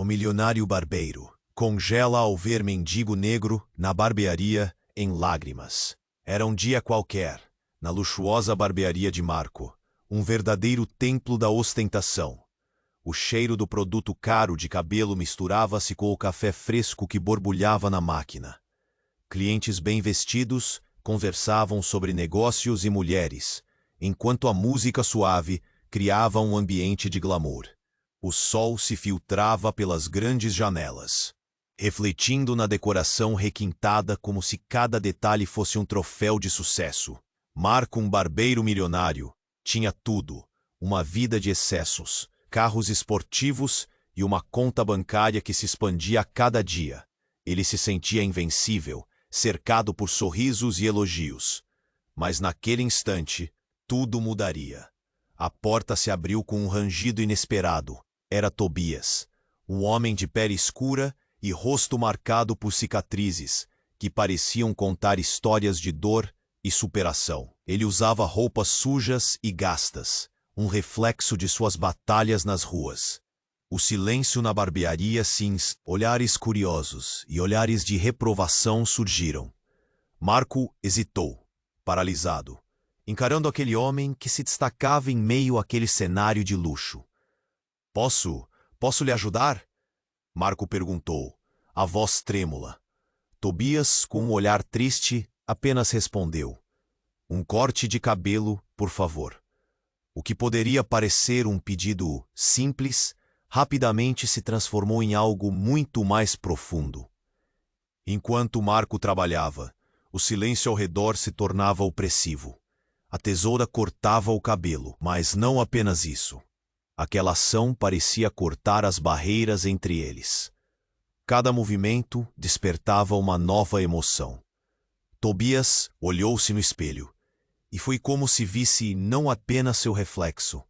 O milionário barbeiro congela ao ver mendigo negro na barbearia em lágrimas. Era um dia qualquer, na luxuosa barbearia de Marco, um verdadeiro templo da ostentação. O cheiro do produto caro de cabelo misturava-se com o café fresco que borbulhava na máquina. Clientes bem vestidos conversavam sobre negócios e mulheres, enquanto a música suave criava um ambiente de glamour. O sol se filtrava pelas grandes janelas, refletindo na decoração requintada como se cada detalhe fosse um troféu de sucesso. Marco, um barbeiro milionário, tinha tudo: uma vida de excessos, carros esportivos e uma conta bancária que se expandia a cada dia. Ele se sentia invencível, cercado por sorrisos e elogios. Mas naquele instante, tudo mudaria. A porta se abriu com um rangido inesperado. Era Tobias, um homem de pele escura e rosto marcado por cicatrizes, que pareciam contar histórias de dor e superação. Ele usava roupas sujas e gastas, um reflexo de suas batalhas nas ruas. O silêncio na barbearia cinza, olhares curiosos e olhares de reprovação surgiram. Marco hesitou, paralisado, encarando aquele homem que se destacava em meio àquele cenário de luxo. Posso lhe ajudar? Marco perguntou, a voz trêmula. Tobias, com um olhar triste, apenas respondeu: um corte de cabelo, por favor. O que poderia parecer um pedido simples, rapidamente se transformou em algo muito mais profundo. Enquanto Marco trabalhava, o silêncio ao redor se tornava opressivo. A tesoura cortava o cabelo, mas não apenas isso. Aquela ação parecia cortar as barreiras entre eles. Cada movimento despertava uma nova emoção. Tobias olhou-se no espelho, e foi como se visse não apenas seu reflexo,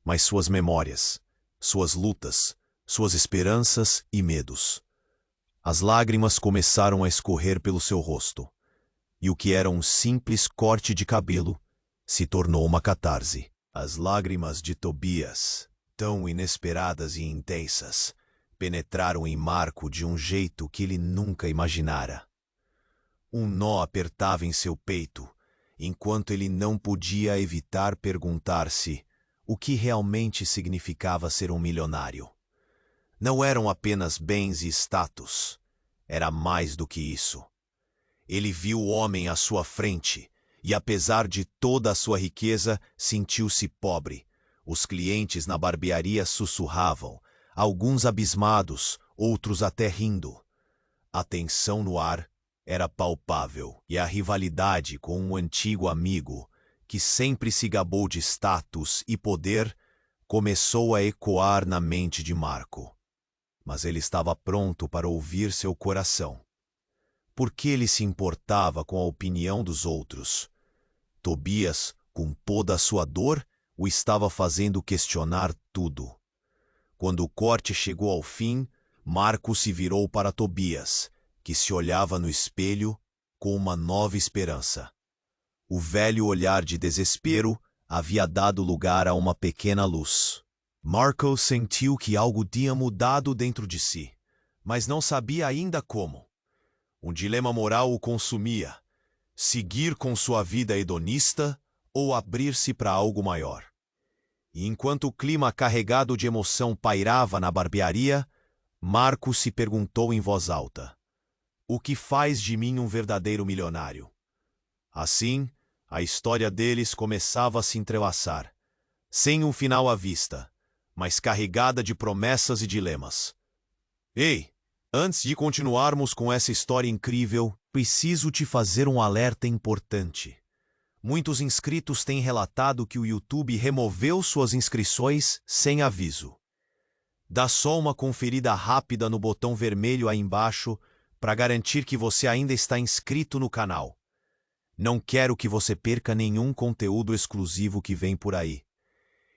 mas suas memórias, suas lutas, suas esperanças e medos. As lágrimas começaram a escorrer pelo seu rosto, e o que era um simples corte de cabelo se tornou uma catarse. As lágrimas de Tobias, tão inesperadas e intensas, penetraram em Marco de um jeito que ele nunca imaginara. Um nó apertava em seu peito, enquanto ele não podia evitar perguntar-se o que realmente significava ser um milionário. Não eram apenas bens e status, era mais do que isso. Ele viu o homem à sua frente e, apesar de toda a sua riqueza, sentiu-se pobre. Os clientes na barbearia sussurravam, alguns abismados, outros até rindo. A tensão no ar era palpável, e a rivalidade com um antigo amigo, que sempre se gabou de status e poder, começou a ecoar na mente de Marco. Mas ele estava pronto para ouvir seu coração. Por que ele se importava com a opinião dos outros? Tobias, com toda a sua dor, o estava fazendo questionar tudo. Quando o corte chegou ao fim, Marco se virou para Tobias, que se olhava no espelho com uma nova esperança. O velho olhar de desespero havia dado lugar a uma pequena luz. Marco sentiu que algo tinha mudado dentro de si, mas não sabia ainda como. Um dilema moral o consumia: seguir com sua vida hedonista ou abrir-se para algo maior. E enquanto o clima carregado de emoção pairava na barbearia, Marco se perguntou em voz alta: o que faz de mim um verdadeiro milionário? Assim, a história deles começava a se entrelaçar, sem um final à vista, mas carregada de promessas e dilemas. Ei, antes de continuarmos com essa história incrível, preciso te fazer um alerta importante. Muitos inscritos têm relatado que o YouTube removeu suas inscrições sem aviso. Dá só uma conferida rápida no botão vermelho aí embaixo para garantir que você ainda está inscrito no canal. Não quero que você perca nenhum conteúdo exclusivo que vem por aí.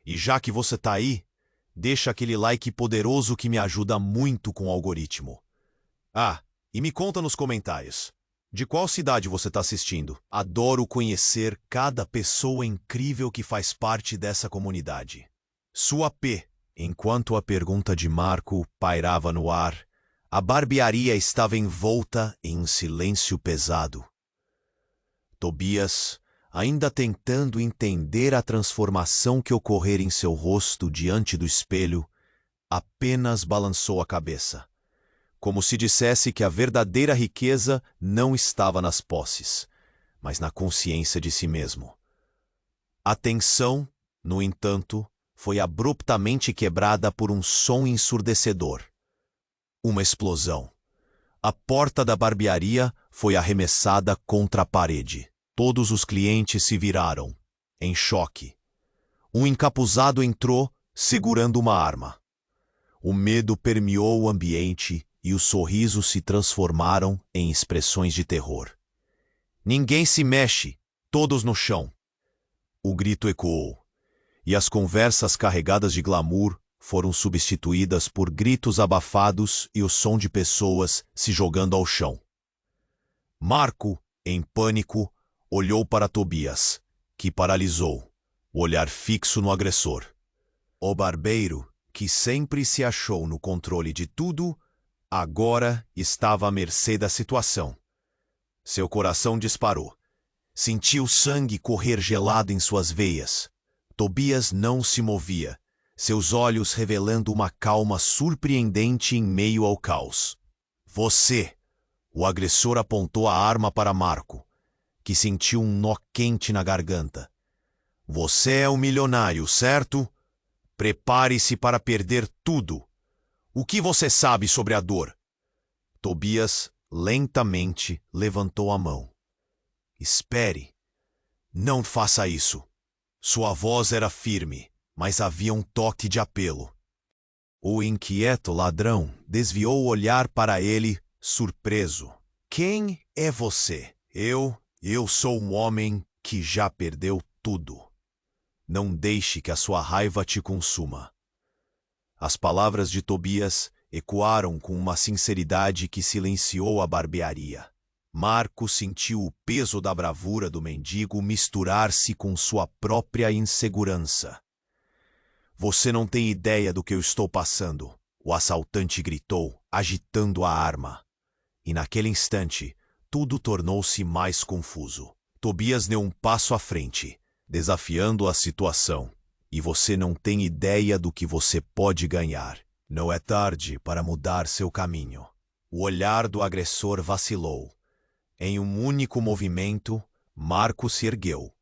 E já que você está aí, deixa aquele like poderoso que me ajuda muito com o algoritmo. Ah, e me conta nos comentários: de qual cidade você está assistindo? Adoro conhecer cada pessoa incrível que faz parte dessa comunidade. Sua P, Enquanto a pergunta de Marco pairava no ar, a barbearia estava envolta em um silêncio pesado. Tobias, ainda tentando entender a transformação que ocorrera em seu rosto diante do espelho, apenas balançou a cabeça, como se dissesse que a verdadeira riqueza não estava nas posses, mas na consciência de si mesmo. A tensão, no entanto, foi abruptamente quebrada por um som ensurdecedor. Uma explosão. A porta da barbearia foi arremessada contra a parede. Todos os clientes se viraram, em choque. Um encapuzado entrou, segurando uma arma. O medo permeou o ambiente e os sorrisos se transformaram em expressões de terror. Ninguém se mexe, todos no chão. O grito ecoou, e as conversas carregadas de glamour foram substituídas por gritos abafados e o som de pessoas se jogando ao chão. Marco, em pânico, olhou para Tobias, que paralisou, o olhar fixo no agressor. O barbeiro, que sempre se achou no controle de tudo, agora estava à mercê da situação. Seu coração disparou. Sentiu sangue correr gelado em suas veias. Tobias não se movia, seus olhos revelando uma calma surpreendente em meio ao caos. Você! O agressor apontou a arma para Marco, que sentiu um nó quente na garganta. Você é um milionário, certo? Prepare-se para perder tudo. O que você sabe sobre a dor? Tobias lentamente levantou a mão. Espere. Não faça isso. Sua voz era firme, mas havia um toque de apelo. O inquieto ladrão desviou o olhar para ele, surpreso. Quem é você? Eu sou um homem que já perdeu tudo. Não deixe que a sua raiva te consuma. As palavras de Tobias ecoaram com uma sinceridade que silenciou a barbearia. Marco sentiu o peso da bravura do mendigo misturar-se com sua própria insegurança. Você não tem ideia do que eu estou passando, o assaltante gritou, agitando a arma. E naquele instante, tudo tornou-se mais confuso. Tobias deu um passo à frente, desafiando a situação. E você não tem ideia do que você pode ganhar. Não é tarde para mudar seu caminho. O olhar do agressor vacilou. Em um único movimento, Marco se ergueu,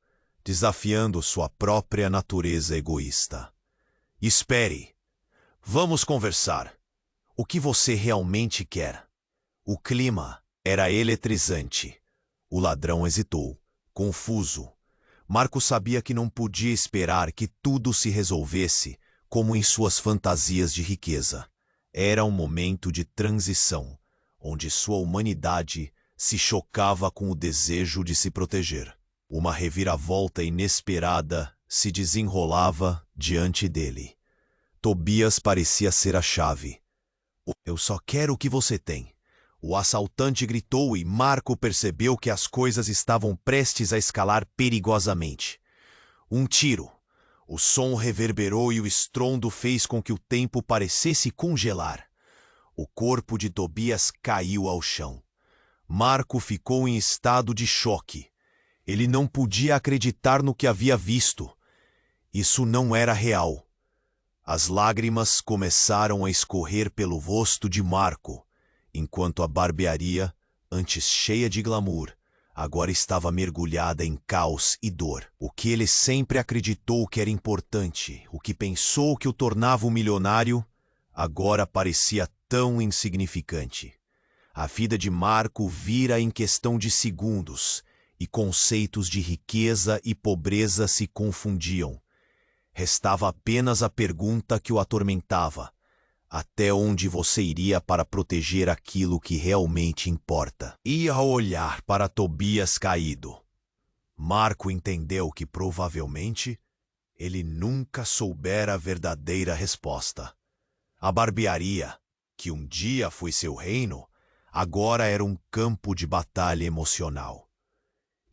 desafiando sua própria natureza egoísta. Espere. Vamos conversar. O que você realmente quer? O clima era eletrizante. O ladrão hesitou, confuso. Marco sabia que não podia esperar que tudo se resolvesse como em suas fantasias de riqueza. Era um momento de transição, onde sua humanidade se chocava com o desejo de se proteger. Uma reviravolta inesperada se desenrolava diante dele. Tobias parecia ser a chave. Eu só quero o que você tem. O assaltante gritou e Marco percebeu que as coisas estavam prestes a escalar perigosamente. Um tiro. O som reverberou e o estrondo fez com que o tempo parecesse congelar. O corpo de Tobias caiu ao chão. Marco ficou em estado de choque. Ele não podia acreditar no que havia visto. Isso não era real. As lágrimas começaram a escorrer pelo rosto de Marco, enquanto a barbearia, antes cheia de glamour, agora estava mergulhada em caos e dor. O que ele sempre acreditou que era importante, o que pensou que o tornava um milionário, agora parecia tão insignificante. A vida de Marco vira em questão de segundos, e conceitos de riqueza e pobreza se confundiam. Restava apenas a pergunta que o atormentava: até onde você iria para proteger aquilo que realmente importa? Ia olhar para Tobias caído. Marco entendeu que provavelmente ele nunca soubera a verdadeira resposta. A barbearia, que um dia foi seu reino, agora era um campo de batalha emocional.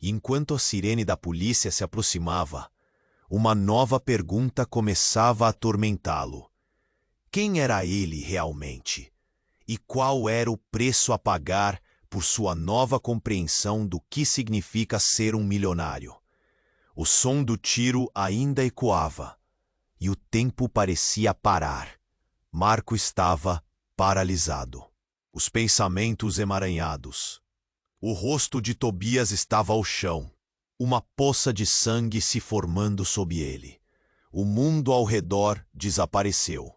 E enquanto a sirene da polícia se aproximava, uma nova pergunta começava a atormentá-lo. Quem era ele realmente? E qual era o preço a pagar por sua nova compreensão do que significa ser um milionário? O som do tiro ainda ecoava, e o tempo parecia parar. Marco estava paralisado, os pensamentos emaranhados. O rosto de Tobias estava ao chão, uma poça de sangue se formando sob ele. O mundo ao redor desapareceu.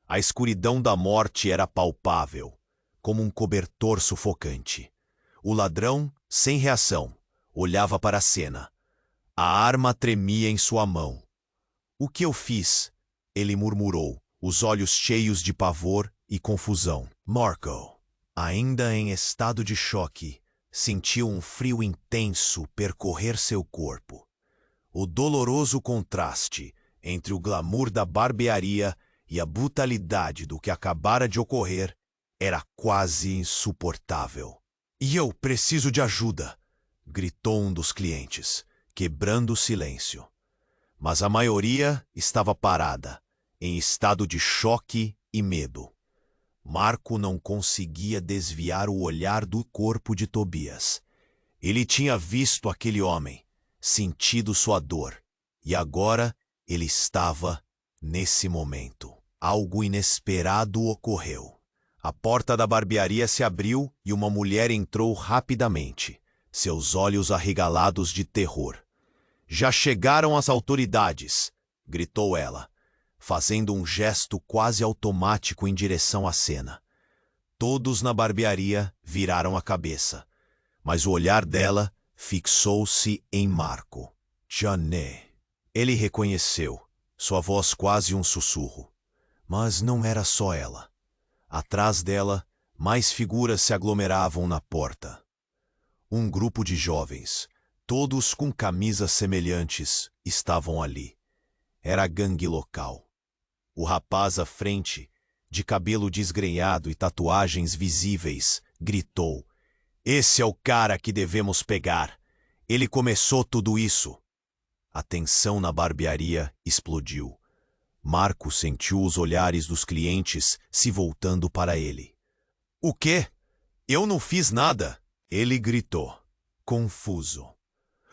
A escuridão da morte era palpável, como um cobertor sufocante. O ladrão, sem reação, olhava para a cena. A arma tremia em sua mão. "O que eu fiz?" ele murmurou, os olhos cheios de pavor e confusão. Marco, ainda em estado de choque, sentiu um frio intenso percorrer seu corpo. O doloroso contraste entre o glamour da barbearia e a brutalidade do que acabara de ocorrer era quase insuportável. "E eu preciso de ajuda!" gritou um dos clientes, quebrando o silêncio. Mas a maioria estava parada, em estado de choque e medo. Marco não conseguia desviar o olhar do corpo de Tobias. Ele tinha visto aquele homem, sentido sua dor, e agora ele estava nesse momento. Algo inesperado ocorreu. A porta da barbearia se abriu e uma mulher entrou rapidamente, seus olhos arregalados de terror. "Já chegaram as autoridades!" gritou ela, fazendo um gesto quase automático em direção à cena. Todos na barbearia viraram a cabeça, mas o olhar dela fixou-se em Marco. "Janet." Ele reconheceu, sua voz quase um sussurro. Mas não era só ela. Atrás dela, mais figuras se aglomeravam na porta. Um grupo de jovens, todos com camisas semelhantes, estavam ali. Era a gangue local. O rapaz à frente, de cabelo desgrenhado e tatuagens visíveis, gritou: "Esse é o cara que devemos pegar! Ele começou tudo isso!" A tensão na barbearia explodiu. Marco sentiu os olhares dos clientes se voltando para ele. "O quê? Eu não fiz nada!" ele gritou, confuso.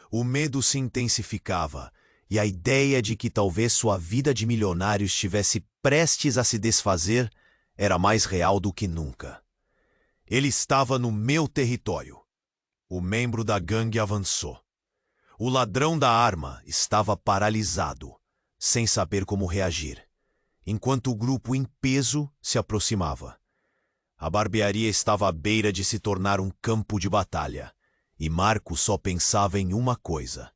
O medo se intensificava, e a ideia de que talvez sua vida de milionário estivesse prestes a se desfazer era mais real do que nunca. "Ele estava no meu território." O membro da gangue avançou. O ladrão da arma estava paralisado, sem saber como reagir, enquanto o grupo em peso se aproximava. A barbearia estava à beira de se tornar um campo de batalha, e Marco só pensava em uma coisa: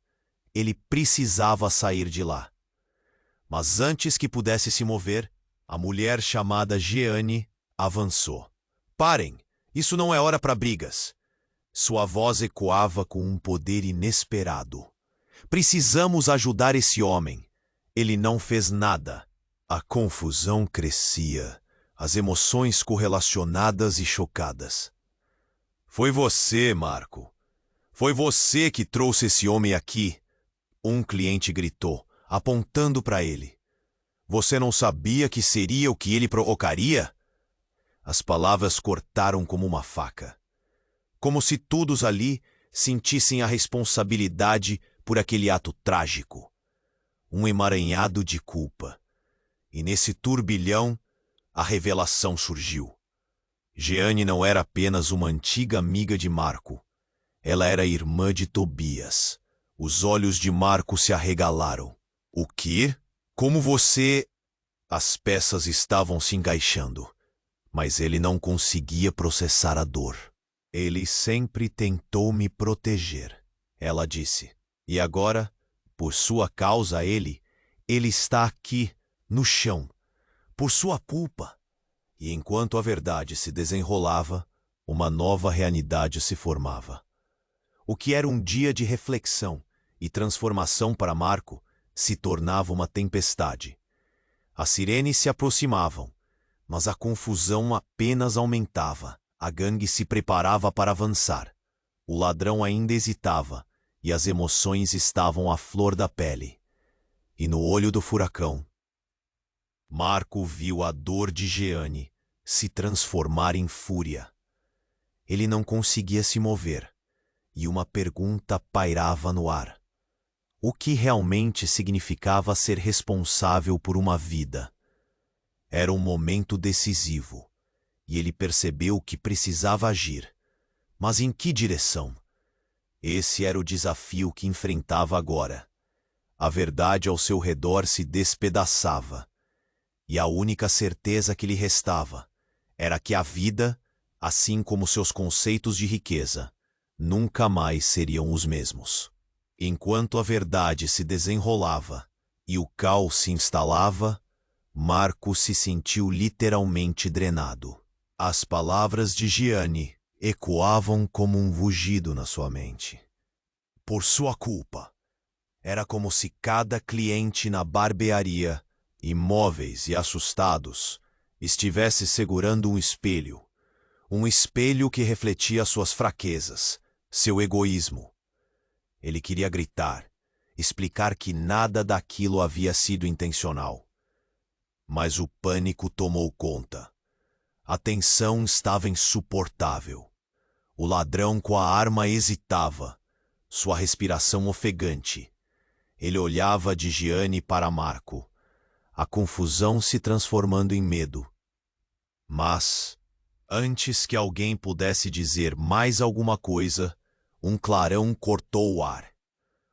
ele precisava sair de lá. Mas antes que pudesse se mover, a mulher chamada Jeanne avançou. "Parem! Isso não é hora para brigas!" Sua voz ecoava com um poder inesperado. "Precisamos ajudar esse homem. Ele não fez nada." A confusão crescia, as emoções correlacionadas e chocadas. "Foi você, Marco. Foi você que trouxe esse homem aqui." Um cliente gritou, apontando para ele. "Você não sabia que seria o que ele provocaria?" As palavras cortaram como uma faca. Como se todos ali sentissem a responsabilidade por aquele ato trágico. Um emaranhado de culpa. E nesse turbilhão, a revelação surgiu. Jeanne não era apenas uma antiga amiga de Marco. Ela era irmã de Tobias. Os olhos de Marco se arregalaram. "O quê? Como você..." As peças estavam se encaixando, mas ele não conseguia processar a dor. "Ele sempre tentou me proteger", ela disse. "E agora, por sua causa, ele está aqui, no chão, por sua culpa." E enquanto a verdade se desenrolava, uma nova realidade se formava. O que era um dia de reflexão e transformação para Marco se tornava uma tempestade. As sirenes se aproximavam, mas a confusão apenas aumentava. A gangue se preparava para avançar. O ladrão ainda hesitava, e as emoções estavam à flor da pele. E no olho do furacão, Marco viu a dor de Jeanne se transformar em fúria. Ele não conseguia se mover, e uma pergunta pairava no ar. O que realmente significava ser responsável por uma vida? Era um momento decisivo, e ele percebeu que precisava agir. Mas em que direção? Esse era o desafio que enfrentava agora. A verdade ao seu redor se despedaçava, e a única certeza que lhe restava era que a vida, assim como seus conceitos de riqueza, nunca mais seriam os mesmos. Enquanto a verdade se desenrolava e o caos se instalava, Marco se sentiu literalmente drenado. As palavras de Jeanne ecoavam como um rugido na sua mente. Por sua culpa. Era como se cada cliente na barbearia, imóveis e assustados, estivesse segurando um espelho que refletia suas fraquezas, seu egoísmo. Ele queria gritar, explicar que nada daquilo havia sido intencional. Mas o pânico tomou conta. A tensão estava insuportável. O ladrão com a arma hesitava, sua respiração ofegante. Ele olhava de Jeanne para Marco, a confusão se transformando em medo. Mas, antes que alguém pudesse dizer mais alguma coisa, um clarão cortou o ar.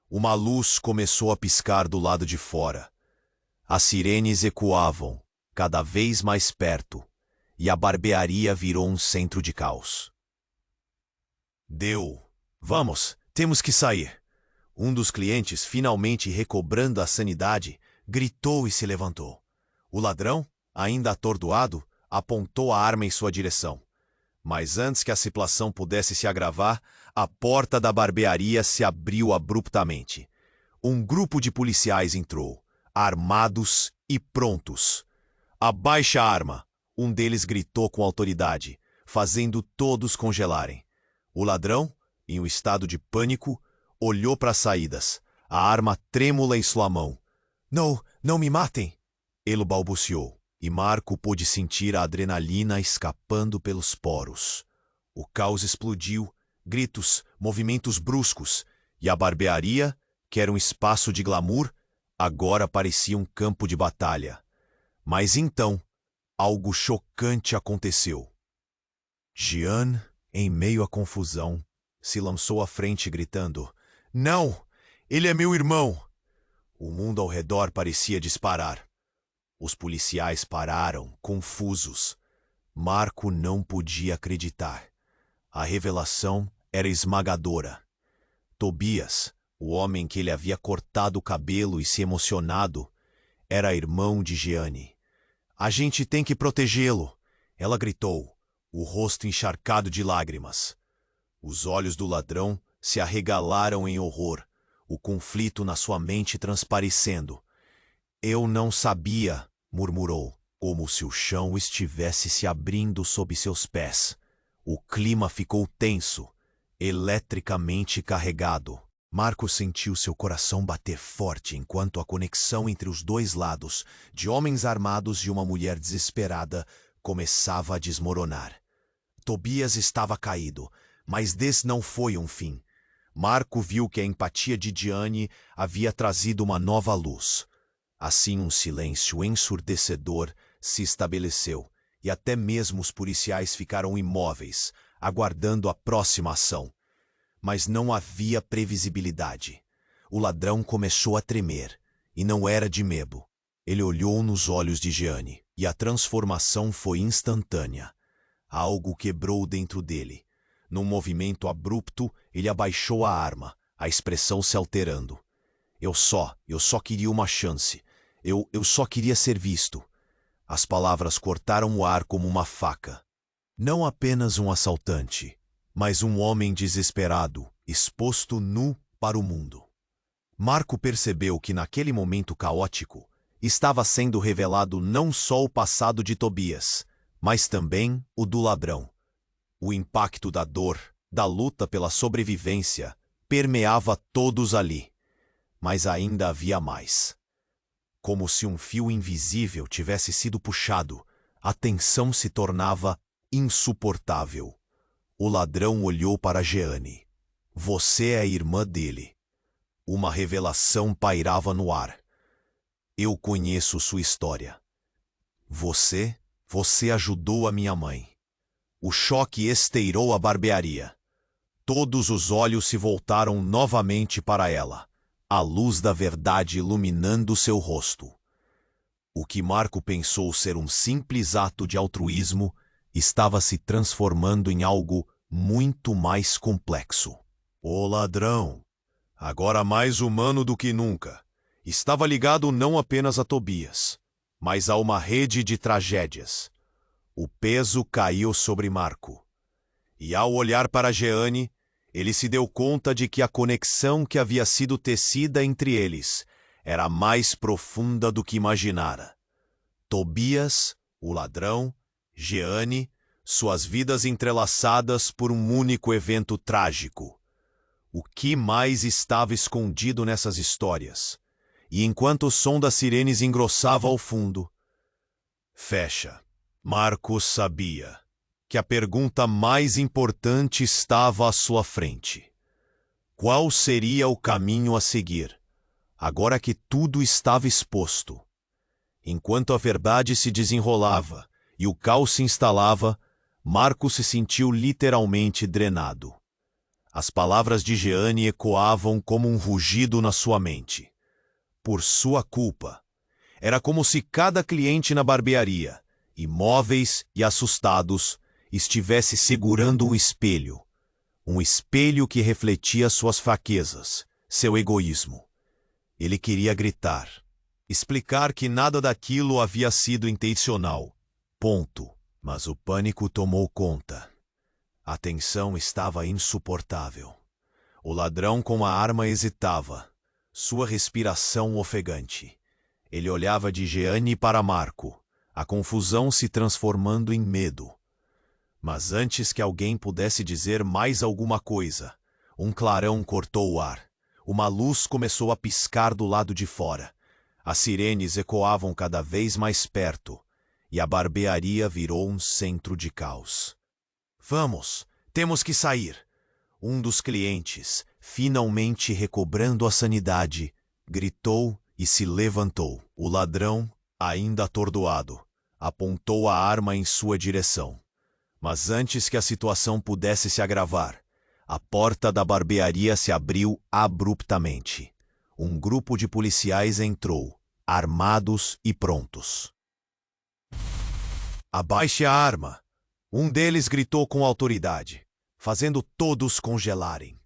Uma luz começou a piscar do lado de fora. As sirenes ecoavam, cada vez mais perto, e a barbearia virou um centro de caos. Deu. Vamos, temos que sair. Um dos clientes, finalmente recobrando a sanidade, gritou e se levantou. O ladrão, ainda atordoado, apontou a arma em sua direção. Mas antes que a situação pudesse se agravar, a porta da barbearia se abriu abruptamente. Um grupo de policiais entrou, armados e prontos. "Abaixe a arma!" Um deles gritou com autoridade, fazendo todos congelarem. O ladrão, em um estado de pânico, olhou para as saídas, a arma trêmula em sua mão. Não, não me matem!" Ele balbuciou, e Marco pôde sentir a adrenalina escapando pelos poros. O caos explodiu, gritos, movimentos bruscos, e a barbearia, que era um espaço de glamour, agora parecia um campo de batalha. Mas então, algo chocante aconteceu. Jeanne, em meio à confusão, se lançou à frente gritando: "Não! Ele é meu irmão!" O mundo ao redor parecia disparar. Os policiais pararam, confusos. Marco não podia acreditar. A revelação era esmagadora. Tobias, o homem que ele havia cortado o cabelo e se emocionado, era irmão de Jeanne. "A gente tem que protegê-lo!" Ela gritou, o rosto encharcado de lágrimas. Os olhos do ladrão se arregalaram em horror, o conflito na sua mente transparecendo. "Eu não sabia", murmurou, como se o chão estivesse se abrindo sob seus pés. O clima ficou tenso, eletricamente carregado. Marco sentiu seu coração bater forte enquanto a conexão entre os dois lados, de homens armados e uma mulher desesperada, começava a desmoronar. Tobias estava caído, mas desse não foi um fim. Marco viu que a empatia de Jeanne havia trazido uma nova luz. Assim um silêncio ensurdecedor se estabeleceu, e até mesmo os policiais ficaram imóveis, aguardando a próxima ação. Mas não havia previsibilidade. O ladrão começou a tremer, e não era de medo. Ele olhou nos olhos de Jeanne, e a transformação foi instantânea. Algo quebrou dentro dele. Num movimento abrupto, ele abaixou a arma, a expressão se alterando. Eu só queria uma chance. Eu só queria ser visto." As palavras cortaram o ar como uma faca. Não apenas um assaltante, mas um homem desesperado, exposto nu para o mundo. Marco percebeu que naquele momento caótico estava sendo revelado não só o passado de Tobias, mas também o do ladrão. O impacto da dor, da luta pela sobrevivência, permeava todos ali. Mas ainda havia mais. Como se um fio invisível tivesse sido puxado, a tensão se tornava insuportável. O ladrão olhou para Jeanne. Você é a irmã dele. Uma revelação pairava no ar. Eu conheço sua história. Você ajudou a minha mãe. O choque esteirou a barbearia. Todos os olhos se voltaram novamente para ela, a luz da verdade iluminando seu rosto. O que Marco pensou ser um simples ato de altruísmo estava se transformando em algo muito mais complexo. O ladrão, agora mais humano do que nunca, estava ligado não apenas a Tobias, mas a uma rede de tragédias. O peso caiu sobre Marco. E ao olhar para Jeanne, ele se deu conta de que a conexão que havia sido tecida entre eles era mais profunda do que imaginara. Tobias, o ladrão, Jeanne, suas vidas entrelaçadas por um único evento trágico. O que mais estava escondido nessas histórias? E enquanto o som das sirenes engrossava ao fundo, fecha. Marcos sabia que a pergunta mais importante estava à sua frente. Qual seria o caminho a seguir, agora que tudo estava exposto? Enquanto a verdade se desenrolava e o caos se instalava, Marcos se sentiu literalmente drenado. As palavras de Jeanne ecoavam como um rugido na sua mente. Por sua culpa. Era como se cada cliente na barbearia, imóveis e assustados, estivesse segurando um espelho que refletia suas fraquezas, seu egoísmo. Ele queria gritar, explicar que nada daquilo havia sido intencional. Ponto. Mas o pânico tomou conta. A tensão estava insuportável. O ladrão com a arma hesitava, sua respiração ofegante. Ele olhava de Jeanne para Marco, a confusão se transformando em medo. Mas antes que alguém pudesse dizer mais alguma coisa, um clarão cortou o ar. Uma luz começou a piscar do lado de fora. As sirenes ecoavam cada vez mais perto, e a barbearia virou um centro de caos. Vamos, temos que sair. Um dos clientes, finalmente recobrando a sanidade, gritou e se levantou. O ladrão, ainda atordoado, apontou a arma em sua direção. Mas antes que a situação pudesse se agravar, a porta da barbearia se abriu abruptamente. Um grupo de policiais entrou, armados e prontos. Abaixe a arma! Um deles gritou com autoridade, fazendo todos congelarem.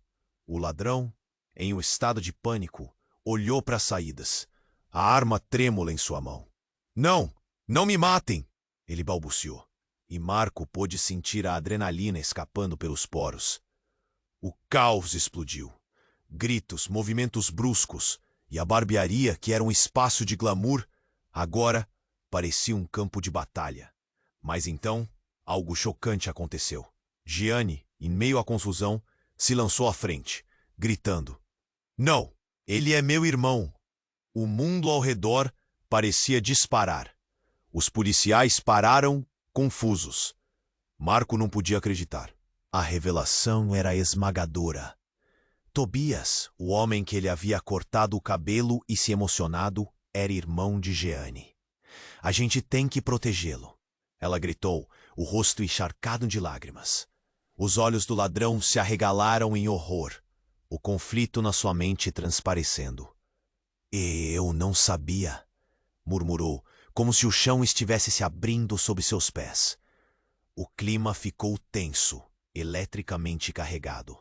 O ladrão, em um estado de pânico, olhou para as saídas, a arma trêmula em sua mão. Não! Não me matem! Ele balbuciou, e Marco pôde sentir a adrenalina escapando pelos poros. O caos explodiu. Gritos, movimentos bruscos, e a barbearia, que era um espaço de glamour, agora parecia um campo de batalha. Mas então, algo chocante aconteceu. Jeanne, em meio à confusão, se lançou à frente, gritando: Não! Ele é meu irmão! O mundo ao redor parecia disparar. Os policiais pararam, confusos. Marco não podia acreditar. A revelação era esmagadora. Tobias, o homem que ele havia cortado o cabelo e se emocionado, era irmão de Jeanne. A gente tem que protegê-lo. Ela gritou, o rosto encharcado de lágrimas. Os olhos do ladrão se arregalaram em horror, o conflito na sua mente transparecendo. Eu não sabia, murmurou, como se o chão estivesse se abrindo sob seus pés. O clima ficou tenso, eletricamente carregado.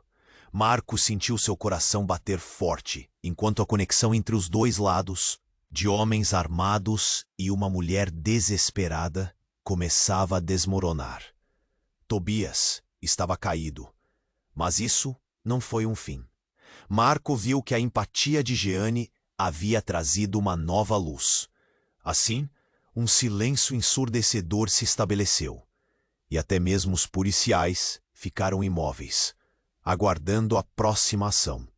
Marco sentiu seu coração bater forte, enquanto a conexão entre os dois lados, de homens armados e uma mulher desesperada, começava a desmoronar. Tobias estava caído, mas isso não foi um fim. Marco viu que a empatia de Jeanne havia trazido uma nova luz. Assim, um silêncio ensurdecedor se estabeleceu, e até mesmo os policiais ficaram imóveis, aguardando a próxima ação.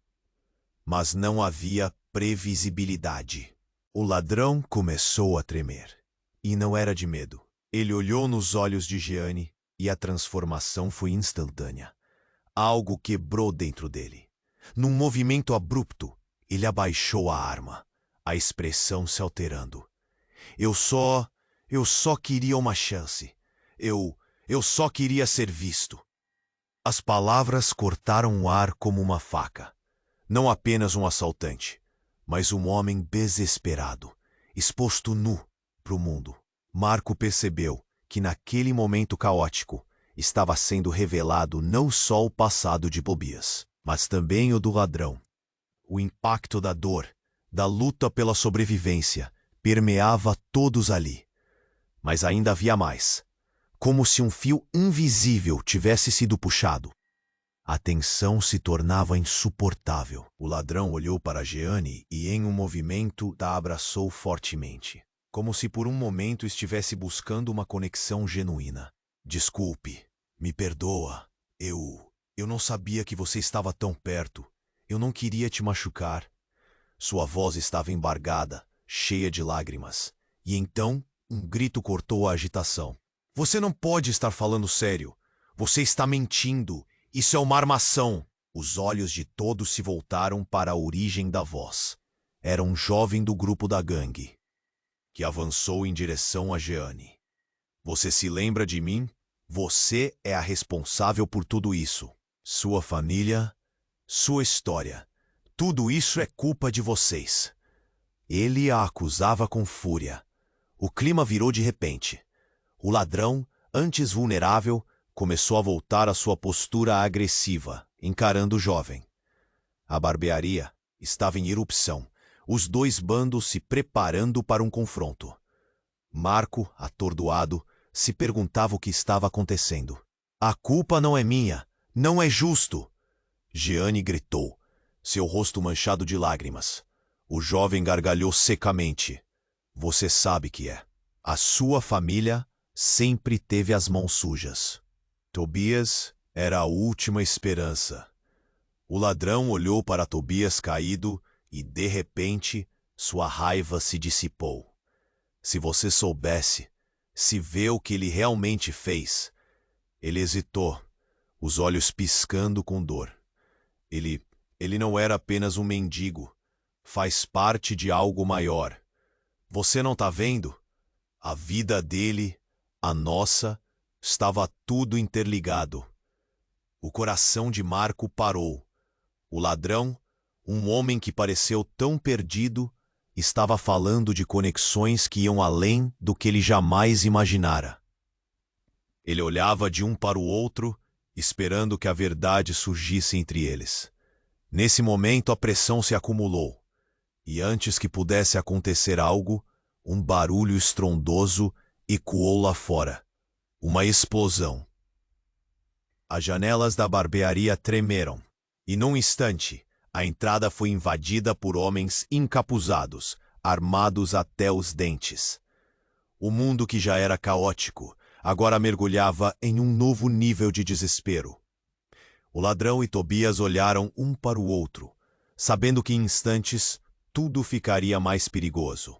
Mas não havia previsibilidade. O ladrão começou a tremer. E não era de medo. Ele olhou nos olhos de Jeanne e a transformação foi instantânea. Algo quebrou dentro dele. Num movimento abrupto, ele abaixou a arma, a expressão se alterando. Eu só queria uma chance. Eu só queria ser visto. As palavras cortaram o ar como uma faca. Não apenas um assaltante, mas um homem desesperado, exposto nu para o mundo. Marco percebeu que naquele momento caótico estava sendo revelado não só o passado de Tobias, mas também o do ladrão. O impacto da dor, da luta pela sobrevivência, permeava todos ali. Mas ainda havia mais. Como se um fio invisível tivesse sido puxado. A tensão se tornava insuportável. O ladrão olhou para Jeanne e, em um movimento, a abraçou fortemente, como se por um momento estivesse buscando uma conexão genuína. Desculpe, me perdoa. Eu não sabia que você estava tão perto. Eu não queria te machucar. Sua voz estava embargada, cheia de lágrimas. E então, um grito cortou a agitação. Você não pode estar falando sério. Você está mentindo. Isso é uma armação. Os olhos de todos se voltaram para a origem da voz. Era um jovem do grupo da gangue, que avançou em direção a Jeanne. Você se lembra de mim? Você é a responsável por tudo isso. Sua família, sua história. Tudo isso é culpa de vocês. Ele a acusava com fúria. O clima virou de repente. O ladrão, antes vulnerável, começou a voltar à sua postura agressiva, encarando o jovem. A barbearia estava em erupção, os dois bandos se preparando para um confronto. Marco, atordoado, se perguntava o que estava acontecendo. A culpa não é minha, não é justo! Jeanne gritou, seu rosto manchado de lágrimas. O jovem gargalhou secamente. Você sabe que é. A sua família sempre teve as mãos sujas. Tobias era a última esperança. O ladrão olhou para Tobias caído e, de repente, sua raiva se dissipou. Se você soubesse, se vê o que ele realmente fez. Ele hesitou, os olhos piscando com dor. Ele não era apenas um mendigo. Faz parte de algo maior. Você não tá vendo? A vida dele, a nossa, estava tudo interligado. O coração de Marco parou. O ladrão, um homem que pareceu tão perdido, estava falando de conexões que iam além do que ele jamais imaginara. Ele olhava de um para o outro, esperando que a verdade surgisse entre eles. Nesse momento a pressão se acumulou, e antes que pudesse acontecer algo, um barulho estrondoso ecoou lá fora. Uma explosão. As janelas da barbearia tremeram, e num instante, a entrada foi invadida por homens encapuzados, armados até os dentes. O mundo que já era caótico, agora mergulhava em um novo nível de desespero. O ladrão e Tobias olharam um para o outro, sabendo que em instantes tudo ficaria mais perigoso.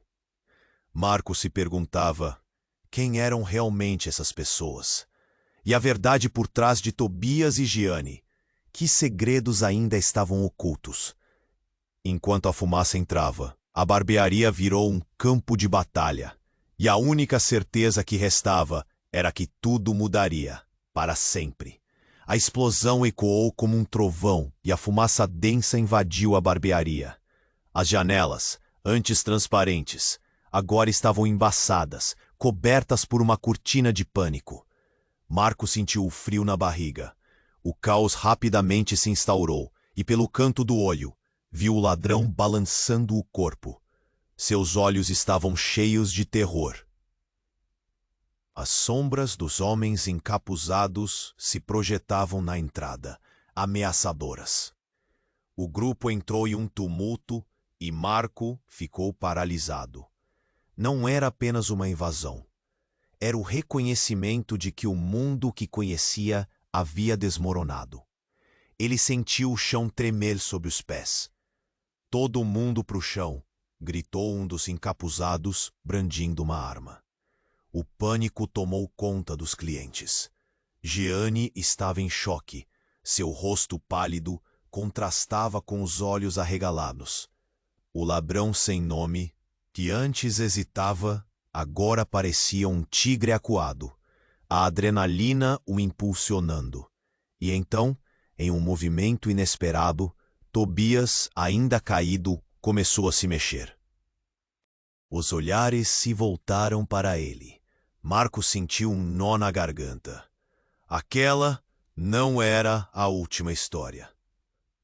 Marco se perguntava quem eram realmente essas pessoas. E a verdade por trás de Tobias e Jeanne. Que segredos ainda estavam ocultos? Enquanto a fumaça entrava, a barbearia virou um campo de batalha. E a única certeza que restava era que tudo mudaria, para sempre. A explosão ecoou como um trovão e a fumaça densa invadiu a barbearia. As janelas, antes transparentes, agora estavam embaçadas, cobertas por uma cortina de pânico. Marco sentiu o frio na barriga. O caos rapidamente se instaurou e, pelo canto do olho, viu o ladrão balançando o corpo. Seus olhos estavam cheios de terror. As sombras dos homens encapuzados se projetavam na entrada, ameaçadoras. O grupo entrou em um tumulto e Marco ficou paralisado. Não era apenas uma invasão. Era o reconhecimento de que o mundo que conhecia havia desmoronado. Ele sentiu o chão tremer sob os pés. Todo mundo para o chão, gritou um dos encapuzados, brandindo uma arma. O pânico tomou conta dos clientes. Jeanne estava em choque. Seu rosto pálido contrastava com os olhos arregalados. O ladrão sem nome, que antes hesitava, agora parecia um tigre acuado, a adrenalina o impulsionando. E então, em um movimento inesperado, Tobias, ainda caído, começou a se mexer. Os olhares se voltaram para ele. Marco sentiu um nó na garganta. Aquela não era a última história.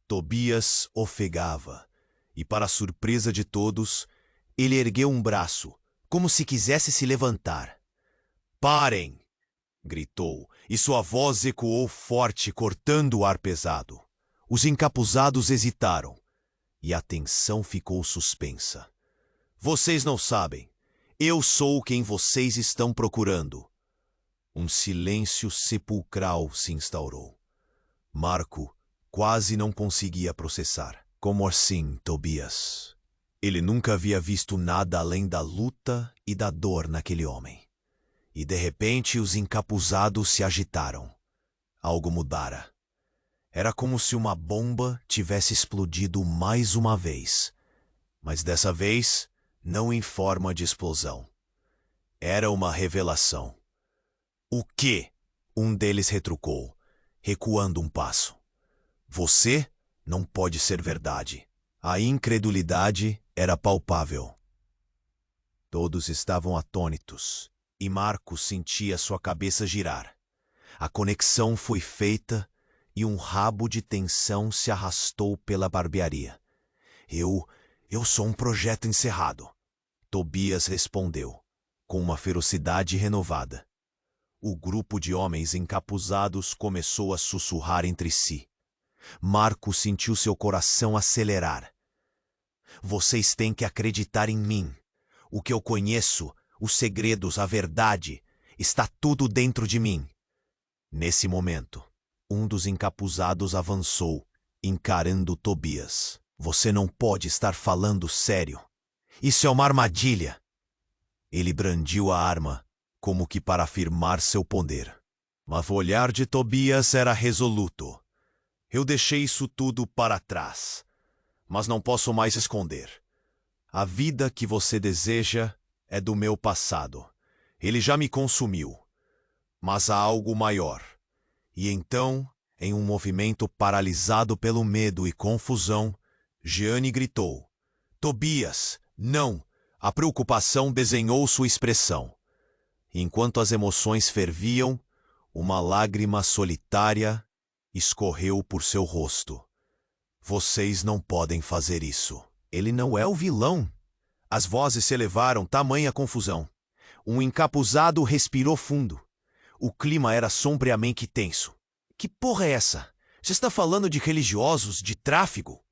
Tobias ofegava, e para surpresa de todos, ele ergueu um braço, como se quisesse se levantar. "Parem!" gritou, e sua voz ecoou forte, cortando o ar pesado. Os encapuzados hesitaram, e a tensão ficou suspensa. "Vocês não sabem. Eu sou quem vocês estão procurando." Um silêncio sepulcral se instaurou. Marco quase não conseguia processar. Como assim, Tobias? Ele nunca havia visto nada além da luta e da dor naquele homem. E de repente os encapuzados se agitaram. Algo mudara. Era como se uma bomba tivesse explodido mais uma vez. Mas dessa vez, não em forma de explosão. Era uma revelação. "O quê?" Um deles retrucou, recuando um passo. "Você não pode ser verdade." A incredulidade era palpável. Todos estavam atônitos, e Marco sentia sua cabeça girar. A conexão foi feita e um rabo de tensão se arrastou pela barbearia. Eu sou um projeto encerrado." Tobias respondeu, com uma ferocidade renovada. O grupo de homens encapuzados começou a sussurrar entre si. Marco sentiu seu coração acelerar. "Vocês têm que acreditar em mim. O que eu conheço, os segredos, a verdade, está tudo dentro de mim." Nesse momento, um dos encapuzados avançou, encarando Tobias. "Você não pode estar falando sério. Isso é uma armadilha." Ele brandiu a arma, como que para afirmar seu poder. Mas o olhar de Tobias era resoluto. "Eu deixei isso tudo para trás, mas não posso mais esconder. A vida que você deseja é do meu passado. Ele já me consumiu. Mas há algo maior." E então, em um movimento paralisado pelo medo e confusão, Jeanne gritou: "Tobias, não!" A preocupação desenhou sua expressão. Enquanto as emoções ferviam, uma lágrima solitária escorreu por seu rosto. "Vocês não podem fazer isso. Ele não é o vilão." As vozes se elevaram, tamanha confusão. Um encapuzado respirou fundo. O clima era sombriamente tenso. "Que porra é essa? Você está falando de religiosos, de tráfico?"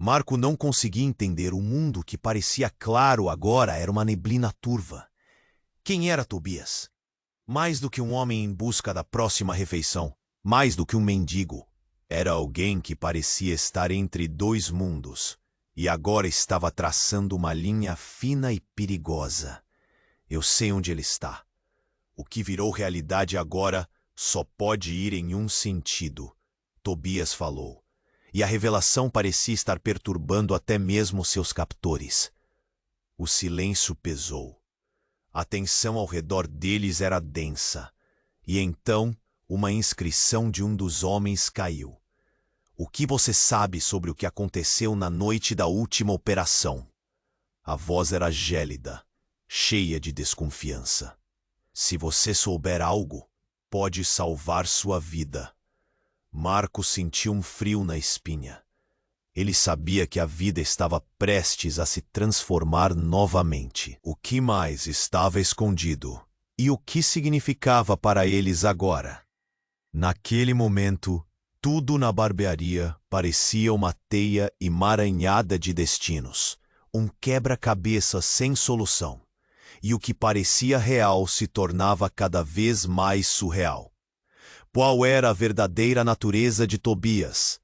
Marco não conseguia entender. O mundo que parecia claro agora era uma neblina turva. Quem era Tobias? Mais do que um homem em busca da próxima refeição, mais do que um mendigo. Era alguém que parecia estar entre dois mundos, e agora estava traçando uma linha fina e perigosa. "Eu sei onde ele está. O que virou realidade agora só pode ir em um sentido", Tobias falou. E a revelação parecia estar perturbando até mesmo seus captores. O silêncio pesou. A tensão ao redor deles era densa. E então, uma inscrição de um dos homens caiu. "O que você sabe sobre o que aconteceu na noite da última operação?" A voz era gélida, cheia de desconfiança. "Se você souber algo, pode salvar sua vida." Marco sentiu um frio na espinha. Ele sabia que a vida estava prestes a se transformar novamente. O que mais estava escondido? E o que significava para eles agora? Naquele momento, tudo na barbearia parecia uma teia emaranhada de destinos, um quebra-cabeça sem solução. E o que parecia real se tornava cada vez mais surreal. Qual era a verdadeira natureza de Tobias?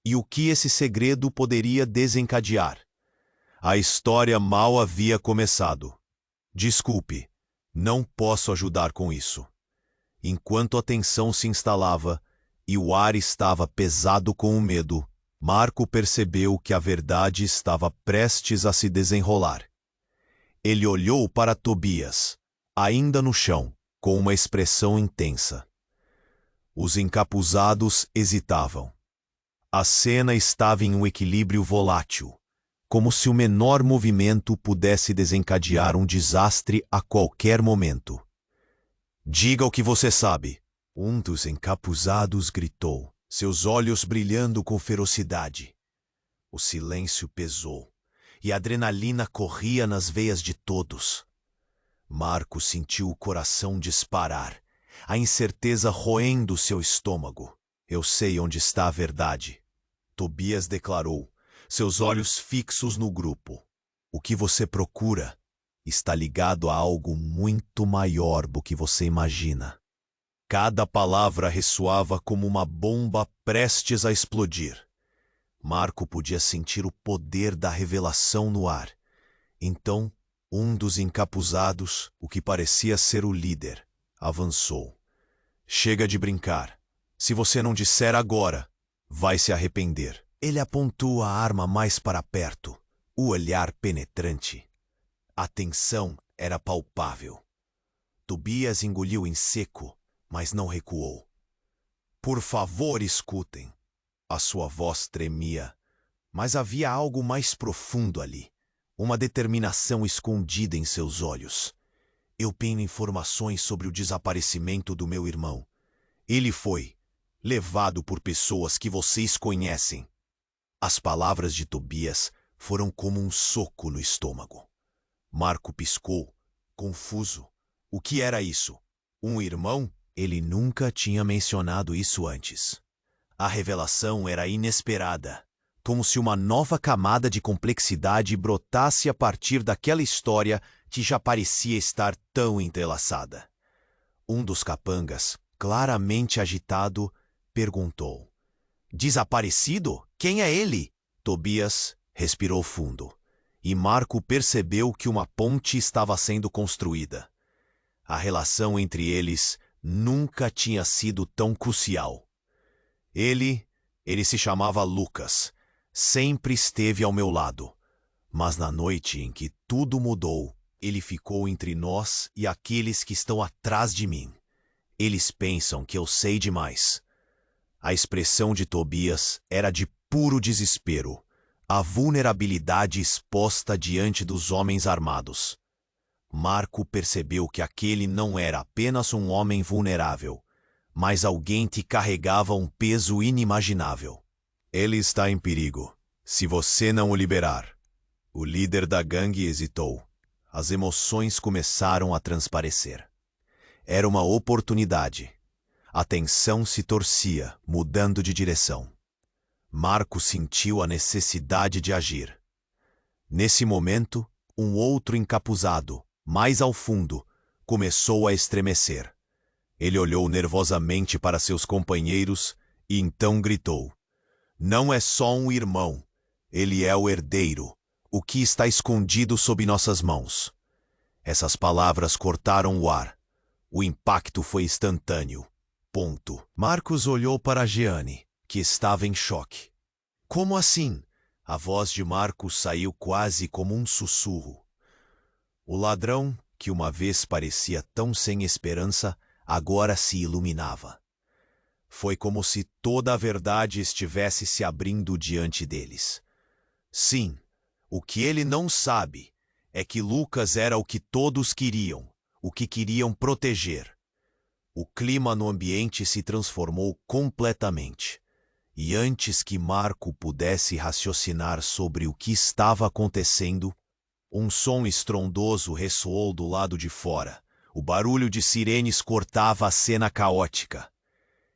E o que esse segredo poderia desencadear? A história mal havia começado. Desculpe, não posso ajudar com isso. Enquanto a tensão se instalava e o ar estava pesado com o medo, Marco percebeu que a verdade estava prestes a se desenrolar. Ele olhou para Tobias, ainda no chão, com uma expressão intensa. Os encapuzados hesitavam. A cena estava em um equilíbrio volátil, como se o menor movimento pudesse desencadear um desastre a qualquer momento. Diga o que você sabe, um dos encapuzados gritou, seus olhos brilhando com ferocidade. O silêncio pesou, e a adrenalina corria nas veias de todos. Marco sentiu o coração disparar, a incerteza roendo seu estômago. Eu sei onde está a verdade, Tobias declarou, seus olhos fixos no grupo. O que você procura está ligado a algo muito maior do que você imagina. Cada palavra ressoava como uma bomba prestes a explodir. Marco podia sentir o poder da revelação no ar. Então, um dos encapuzados, o que parecia ser o líder, avançou. Chega de brincar. Se você não disser agora, vai se arrepender. Ele apontou a arma mais para perto, o olhar penetrante. A tensão era palpável. Tobias engoliu em seco, mas não recuou. Por favor, escutem. A sua voz tremia, mas havia algo mais profundo ali, uma determinação escondida em seus olhos. Eu tenho informações sobre o desaparecimento do meu irmão. Ele foi levado por pessoas que vocês conhecem. As palavras de Tobias foram como um soco no estômago. Marco piscou, confuso. O que era isso? Um irmão? Ele nunca tinha mencionado isso antes. A revelação era inesperada, como se uma nova camada de complexidade brotasse a partir daquela história que já parecia estar tão entrelaçada. Um dos capangas, claramente agitado, perguntou: Desaparecido? Quem é ele? Tobias respirou fundo, e Marco percebeu que uma ponte estava sendo construída. A relação entre eles nunca tinha sido tão crucial. Ele se chamava Lucas, sempre esteve ao meu lado, mas na noite em que tudo mudou, ele ficou entre nós e aqueles que estão atrás de mim. Eles pensam que eu sei demais. A expressão de Tobias era de puro desespero, a vulnerabilidade exposta diante dos homens armados. Marco percebeu que aquele não era apenas um homem vulnerável, mas alguém que carregava um peso inimaginável. Ele está em perigo, se você não o liberar. O líder da gangue hesitou. As emoções começaram a transparecer. Era uma oportunidade. A tensão se torcia, mudando de direção. Marco sentiu a necessidade de agir. Nesse momento, um outro encapuzado, mais ao fundo, começou a estremecer. Ele olhou nervosamente para seus companheiros e então gritou: Não é só um irmão, ele é o herdeiro, o que está escondido sob nossas mãos. Essas palavras cortaram o ar. O impacto foi instantâneo. Ponto. Marcos olhou para Jeanne, que estava em choque. Como assim? A voz de Marcos saiu quase como um sussurro. O ladrão, que uma vez parecia tão sem esperança, agora se iluminava. Foi como se toda a verdade estivesse se abrindo diante deles. Sim, o que ele não sabe é que Lucas era o que todos queriam, o que queriam proteger. O clima no ambiente se transformou completamente. E antes que Marco pudesse raciocinar sobre o que estava acontecendo, um som estrondoso ressoou do lado de fora. O barulho de sirenes cortava a cena caótica.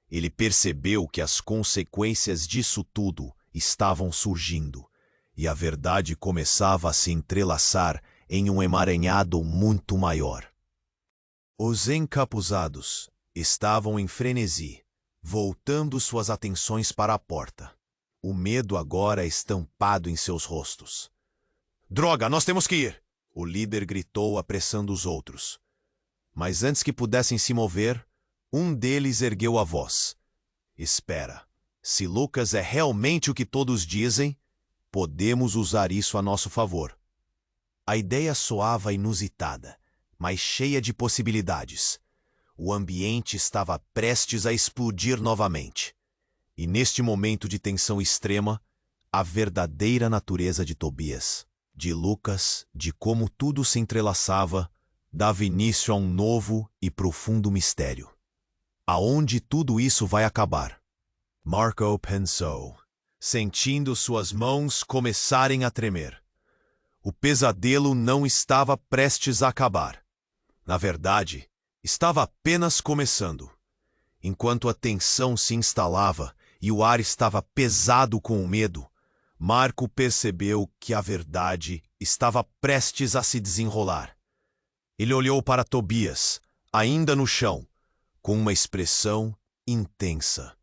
Ele percebeu que as consequências disso tudo estavam surgindo, e a verdade começava a se entrelaçar em um emaranhado muito maior. Os encapuzados estavam em frenesi, voltando suas atenções para a porta. O medo agora estampado em seus rostos. Droga, nós temos que ir! O líder gritou, apressando os outros. Mas antes que pudessem se mover, um deles ergueu a voz. Espera, se Lucas é realmente o que todos dizem, podemos usar isso a nosso favor. A ideia soava inusitada, mas cheia de possibilidades. O ambiente estava prestes a explodir novamente. E neste momento de tensão extrema, a verdadeira natureza de Tobias, de Lucas, de como tudo se entrelaçava, dava início a um novo e profundo mistério. Aonde tudo isso vai acabar? Marco pensou, sentindo suas mãos começarem a tremer. O pesadelo não estava prestes a acabar. Na verdade, estava apenas começando. Enquanto a tensão se instalava e o ar estava pesado com o medo, Marco percebeu que a verdade estava prestes a se desenrolar. Ele olhou para Tobias, ainda no chão, com uma expressão intensa.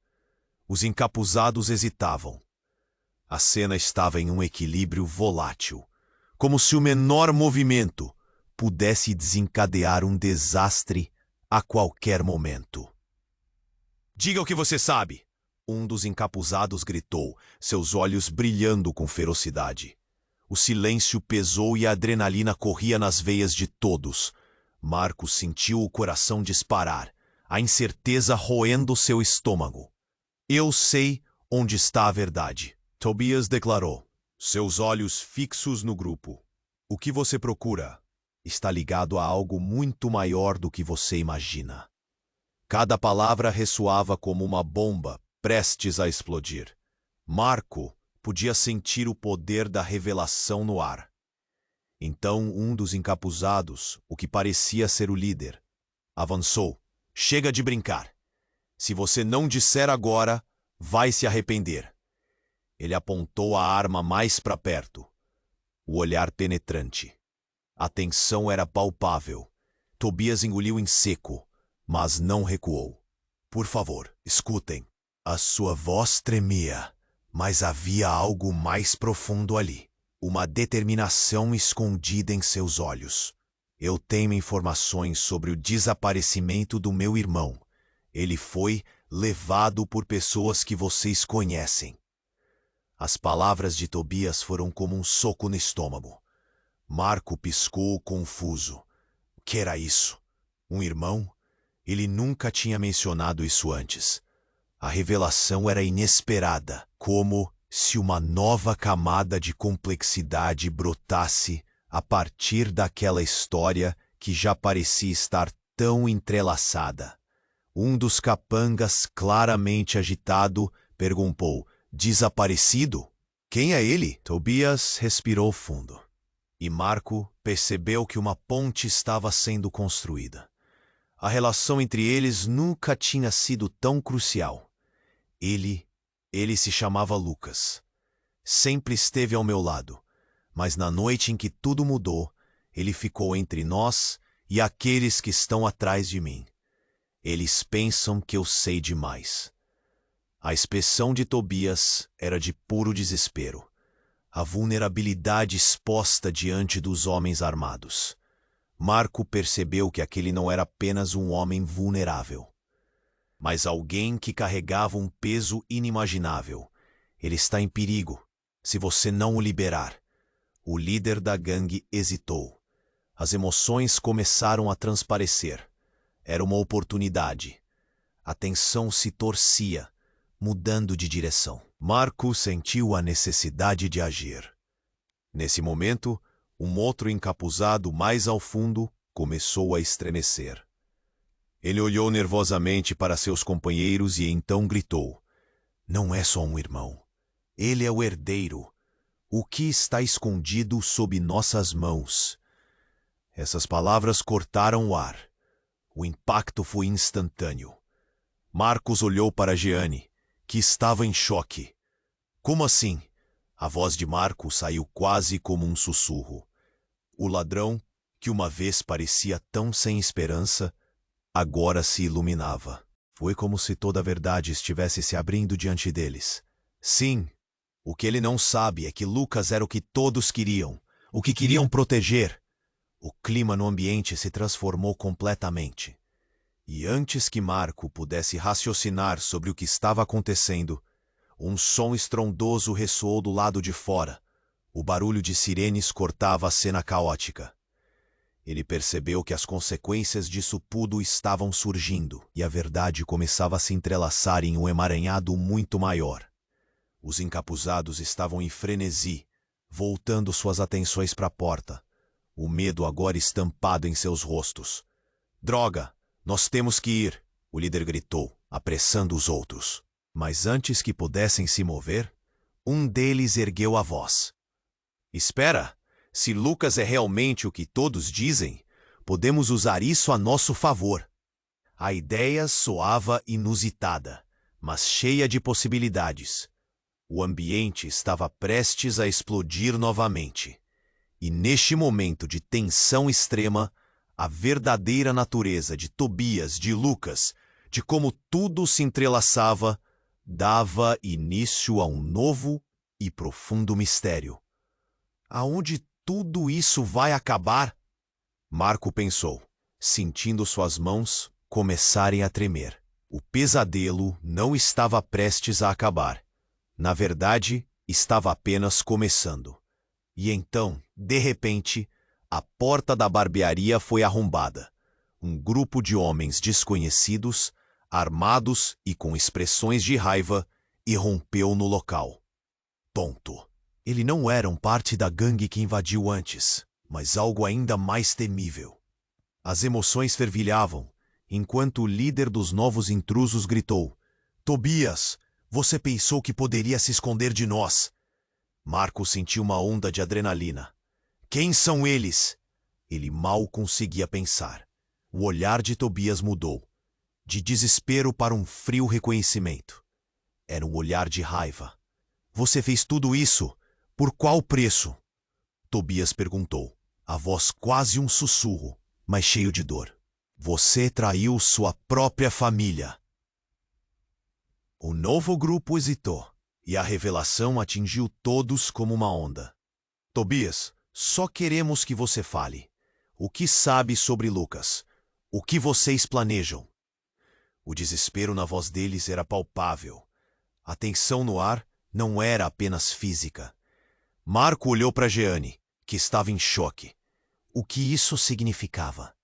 Os encapuzados hesitavam. A cena estava em um equilíbrio volátil, como se o menor movimento pudesse desencadear um desastre a qualquer momento. Diga o que você sabe! Um dos encapuzados gritou, seus olhos brilhando com ferocidade. O silêncio pesou e a adrenalina corria nas veias de todos. Marco sentiu o coração disparar, a incerteza roendo seu estômago. Eu sei onde está a verdade, Tobias declarou, seus olhos fixos no grupo. O que você procura está ligado a algo muito maior do que você imagina. Cada palavra ressoava como uma bomba prestes a explodir. Marco podia sentir o poder da revelação no ar. Então um dos encapuzados, o que parecia ser o líder, avançou. Chega de brincar. Se você não disser agora, vai se arrepender. Ele apontou a arma mais para perto. O olhar penetrante. A tensão era palpável. Tobias engoliu em seco, mas não recuou. Por favor, escutem. A sua voz tremia, mas havia algo mais profundo ali. Uma determinação escondida em seus olhos. Eu tenho informações sobre o desaparecimento do meu irmão. Ele foi levado por pessoas que vocês conhecem. As palavras de Tobias foram como um soco no estômago. Marco piscou confuso. O que era isso? Um irmão? Ele nunca tinha mencionado isso antes. A revelação era inesperada, como se uma nova camada de complexidade brotasse a partir daquela história que já parecia estar tão entrelaçada. Um dos capangas, claramente agitado, perguntou, desaparecido? Quem é ele? Tobias respirou fundo. E Marco percebeu que uma ponte estava sendo construída. A relação entre eles nunca tinha sido tão crucial. Ele se chamava Lucas. Sempre esteve ao meu lado, mas na noite em que tudo mudou, ele ficou entre nós e aqueles que estão atrás de mim. Eles pensam que eu sei demais. A expressão de Tobias era de puro desespero. A vulnerabilidade exposta diante dos homens armados. Marco percebeu que aquele não era apenas um homem vulnerável, mas alguém que carregava um peso inimaginável. Ele está em perigo, se você não o liberar. O líder da gangue hesitou. As emoções começaram a transparecer. Era uma oportunidade. A tensão se torcia, mudando de direção. Marco sentiu a necessidade de agir. Nesse momento, um outro encapuzado mais ao fundo começou a estremecer. Ele olhou nervosamente para seus companheiros e então gritou. Não é só um irmão. Ele é o herdeiro. O que está escondido sob nossas mãos? Essas palavras cortaram o ar. O impacto foi instantâneo. Marcos olhou para Jeanne, que estava em choque. Como assim? A voz de Marco saiu quase como um sussurro. O ladrão, que uma vez parecia tão sem esperança, agora se iluminava. Foi como se toda a verdade estivesse se abrindo diante deles. Sim, o que ele não sabe é que Lucas era o que todos queriam, o que queriam proteger. O clima no ambiente se transformou completamente. E antes que Marco pudesse raciocinar sobre o que estava acontecendo, um som estrondoso ressoou do lado de fora. O barulho de sirenes cortava a cena caótica. Ele percebeu que as consequências disso tudo estavam surgindo, e a verdade começava a se entrelaçar em um emaranhado muito maior. Os encapuzados estavam em frenesi, voltando suas atenções para a porta, o medo agora estampado em seus rostos. "Droga! Nós temos que ir!" o líder gritou, apressando os outros. Mas antes que pudessem se mover, um deles ergueu a voz. "Espera! Se Lucas é realmente o que todos dizem, podemos usar isso a nosso favor." A ideia soava inusitada, mas cheia de possibilidades. O ambiente estava prestes a explodir novamente. E neste momento de tensão extrema, a verdadeira natureza de Tobias, de Lucas, de como tudo se entrelaçava, dava início a um novo e profundo mistério. Aonde tudo isso vai acabar? Marco pensou, sentindo suas mãos começarem a tremer. O pesadelo não estava prestes a acabar. Na verdade, estava apenas começando. E então, de repente, a porta da barbearia foi arrombada. Um grupo de homens desconhecidos, armados e com expressões de raiva, irrompeu no local. Tonto. Ele não era parte da gangue que invadiu antes, mas algo ainda mais temível. As emoções fervilhavam, enquanto o líder dos novos intrusos gritou: "Tobias, você pensou que poderia se esconder de nós?" Marco sentiu uma onda de adrenalina. "Quem são eles?" Ele mal conseguia pensar. O olhar de Tobias mudou, de desespero para um frio reconhecimento. Era um olhar de raiva. "Você fez tudo isso? Por qual preço?" Tobias perguntou, a voz quase um sussurro, mas cheio de dor. "Você traiu sua própria família." O novo grupo hesitou, e a revelação atingiu todos como uma onda. "Tobias, só queremos que você fale. O que sabe sobre Lucas? O que vocês planejam?" O desespero na voz deles era palpável. A tensão no ar não era apenas física. Marco olhou para Jeanne, que estava em choque. O que isso significava?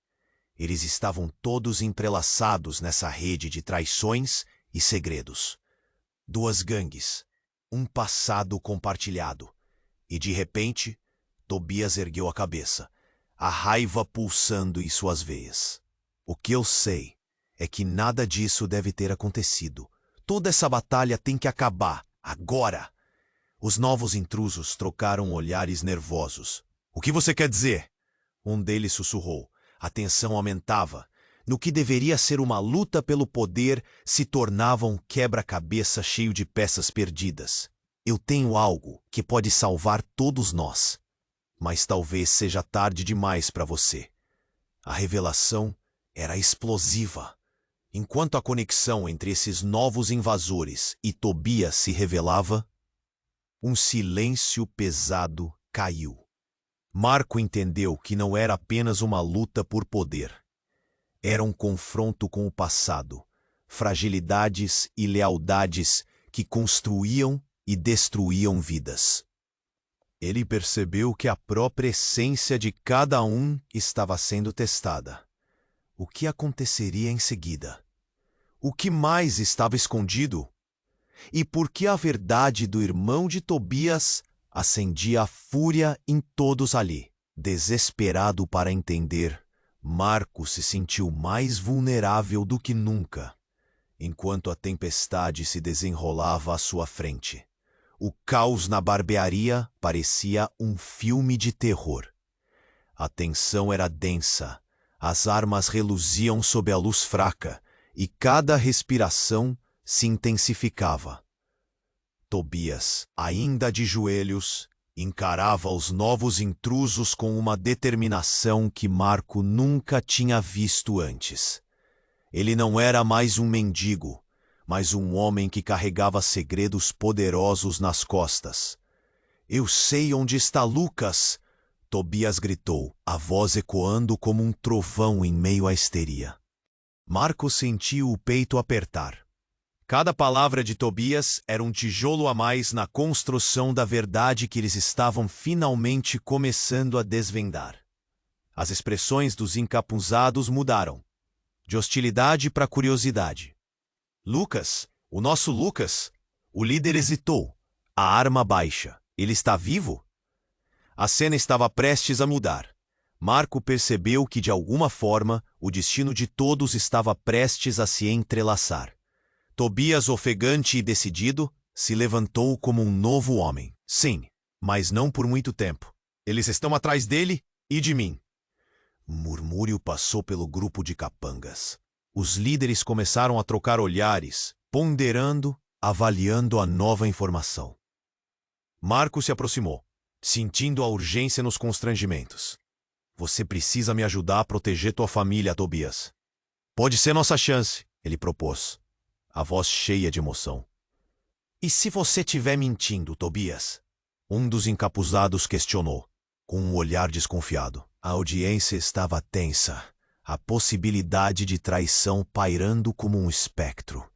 Eles estavam todos entrelaçados nessa rede de traições e segredos. Duas gangues, um passado compartilhado. E de repente, Tobias ergueu a cabeça, a raiva pulsando em suas veias. "O que eu sei é que nada disso deve ter acontecido. Toda essa batalha tem que acabar, agora." Os novos intrusos trocaram olhares nervosos. "O que você quer dizer?" Um deles sussurrou. A tensão aumentava. No que deveria ser uma luta pelo poder, se tornava um quebra-cabeça cheio de peças perdidas. "Eu tenho algo que pode salvar todos nós. Mas talvez seja tarde demais para você." A revelação era explosiva. Enquanto a conexão entre esses novos invasores e Tobias se revelava, um silêncio pesado caiu. Marco entendeu que não era apenas uma luta por poder. Era um confronto com o passado, fragilidades e lealdades que construíam e destruíam vidas. Ele percebeu que a própria essência de cada um estava sendo testada. O que aconteceria em seguida? O que mais estava escondido? E por que a verdade do irmão de Tobias acendia a fúria em todos ali? Desesperado para entender, Marco se sentiu mais vulnerável do que nunca, enquanto a tempestade se desenrolava à sua frente. O caos na barbearia parecia um filme de terror. A tensão era densa, as armas reluziam sob a luz fraca, e cada respiração se intensificava. Tobias, ainda de joelhos, encarava os novos intrusos com uma determinação que Marco nunca tinha visto antes. Ele não era mais um mendigo, mas um homem que carregava segredos poderosos nas costas. "Eu sei onde está Lucas!" Tobias gritou, a voz ecoando como um trovão em meio à histeria. Marco sentiu o peito apertar. Cada palavra de Tobias era um tijolo a mais na construção da verdade que eles estavam finalmente começando a desvendar. As expressões dos encapuzados mudaram, de hostilidade para curiosidade. Lucas, o nosso Lucas, o líder hesitou, a arma baixa. Ele está vivo? A cena estava prestes a mudar. Marco percebeu que, de alguma forma, o destino de todos estava prestes a se entrelaçar. Tobias, ofegante e decidido, se levantou como um novo homem. Sim, mas não por muito tempo. Eles estão atrás dele e de mim. Um murmúrio passou pelo grupo de capangas. Os líderes começaram a trocar olhares, ponderando, avaliando a nova informação. Marco se aproximou, sentindo a urgência nos constrangimentos. Você precisa me ajudar a proteger tua família, Tobias. Pode ser nossa chance, ele propôs, a voz cheia de emoção. E se você estiver mentindo, Tobias? Um dos encapuzados questionou, com um olhar desconfiado. A audiência estava tensa, a possibilidade de traição pairando como um espectro.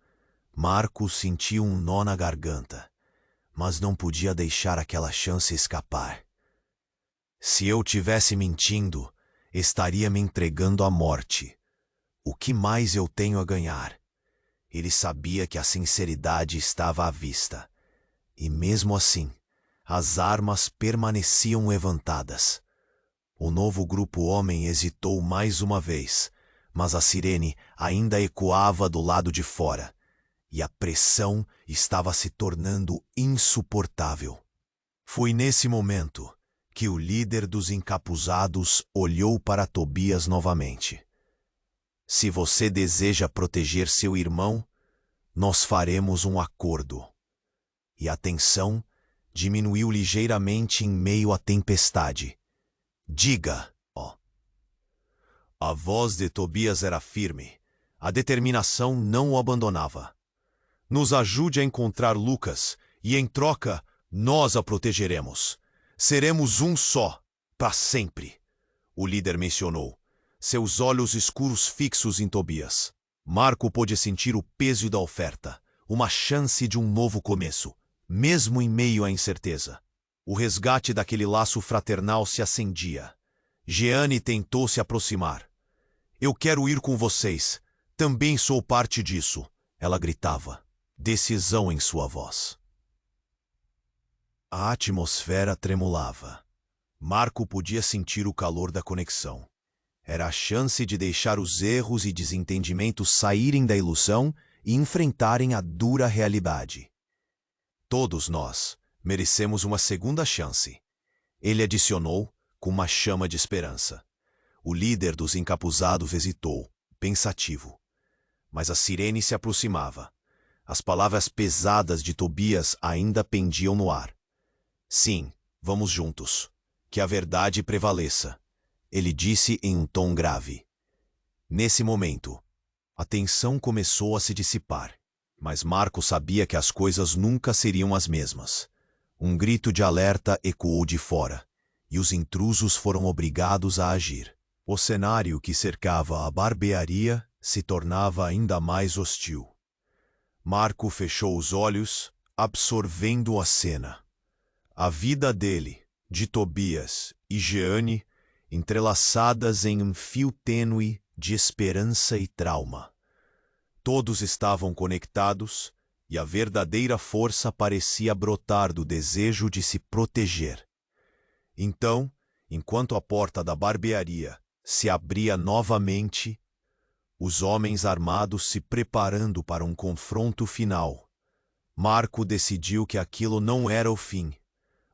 Marco sentiu um nó na garganta, mas não podia deixar aquela chance escapar. Se eu tivesse mentindo, estaria me entregando à morte. O que mais eu tenho a ganhar? Ele sabia que a sinceridade estava à vista. E mesmo assim, as armas permaneciam levantadas. O novo grupo homem hesitou mais uma vez, mas a sirene ainda ecoava do lado de fora, e a pressão estava se tornando insuportável. Foi nesse momento que o líder dos encapuzados olhou para Tobias novamente. Se você deseja proteger seu irmão, nós faremos um acordo. E a tensão diminuiu ligeiramente em meio à tempestade. Diga, ó. A voz de Tobias era firme. A determinação não o abandonava. Nos ajude a encontrar Lucas e, em troca, nós a protegeremos. Seremos um só, para sempre. O líder mencionou, seus olhos escuros fixos em Tobias. Marco pôde sentir o peso da oferta, uma chance de um novo começo, mesmo em meio à incerteza. O resgate daquele laço fraternal se acendia. Jeanne tentou se aproximar. Eu quero ir com vocês. Também sou parte disso, ela gritava, decisão em sua voz. A atmosfera tremulava. Marco podia sentir o calor da conexão. Era a chance de deixar os erros e desentendimentos saírem da ilusão e enfrentarem a dura realidade. Todos nós merecemos uma segunda chance. Ele adicionou, com uma chama de esperança. O líder dos encapuzados hesitou, pensativo. Mas a sirene se aproximava. As palavras pesadas de Tobias ainda pendiam no ar. Sim, vamos juntos. Que a verdade prevaleça, ele disse em um tom grave. Nesse momento, a tensão começou a se dissipar, mas Marco sabia que as coisas nunca seriam as mesmas. Um grito de alerta ecoou de fora, e os intrusos foram obrigados a agir. O cenário que cercava a barbearia se tornava ainda mais hostil. Marco fechou os olhos, absorvendo a cena. A vida dele, de Tobias e Jeanne, entrelaçadas em um fio tênue de esperança e trauma. Todos estavam conectados, e a verdadeira força parecia brotar do desejo de se proteger. Então, enquanto a porta da barbearia se abria novamente, os homens armados se preparando para um confronto final, Marco decidiu que aquilo não era o fim,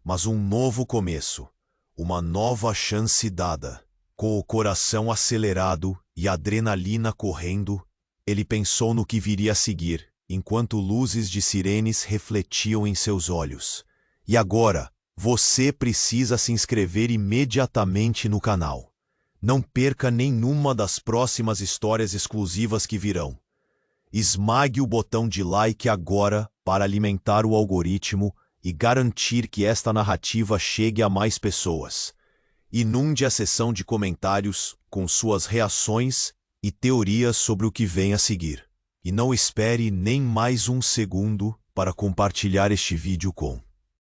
mas um novo começo, uma nova chance dada. Com o coração acelerado e a adrenalina correndo, ele pensou no que viria a seguir, enquanto luzes de sirenes refletiam em seus olhos. E agora, você precisa se inscrever imediatamente no canal. Não perca nenhuma das próximas histórias exclusivas que virão. Esmague o botão de like agora para alimentar o algoritmo e garantir que esta narrativa chegue a mais pessoas. Inunde a seção de comentários com suas reações e teorias sobre o que vem a seguir. E não espere nem mais um segundo para compartilhar este vídeo com